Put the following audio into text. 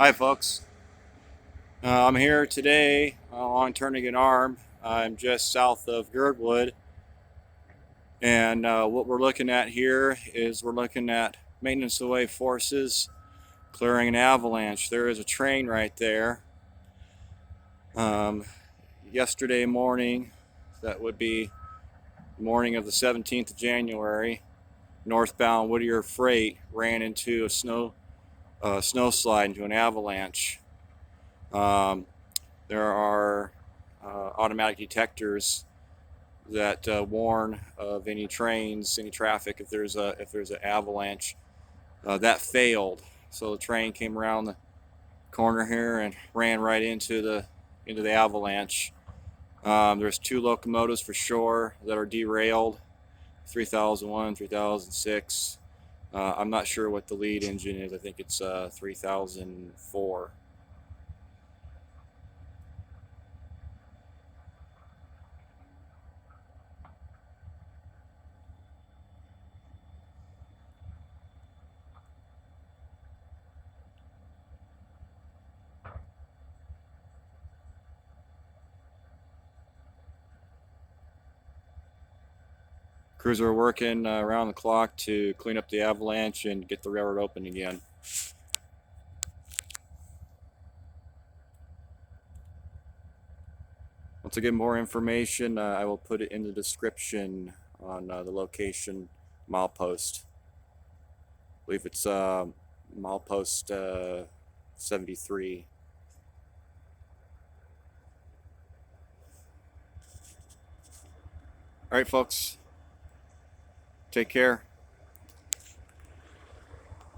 Hi folks, I'm here today on Turning an Arm. I'm just south of Girdwood, and what we're looking at here is we're looking at maintenance away forces clearing an avalanche. There is a train right there. Um, Yesterday morning, that would be morning of the 17th of January, northbound Whittier freight ran into a snow slide into an avalanche. Um, there are automatic detectors that warn of any trains, any traffic if there's an avalanche. That failed, so the train came around the corner here and ran right into the avalanche. There's two locomotives for sure that are derailed, 3001, 3006. I'm not sure what the lead engine is. I think it's 3004. Crews are working around the clock to clean up the avalanche and get the railroad open again. Once I get more information, I will put it in the description on the location milepost. I believe it's milepost 73. All right, folks. Take care.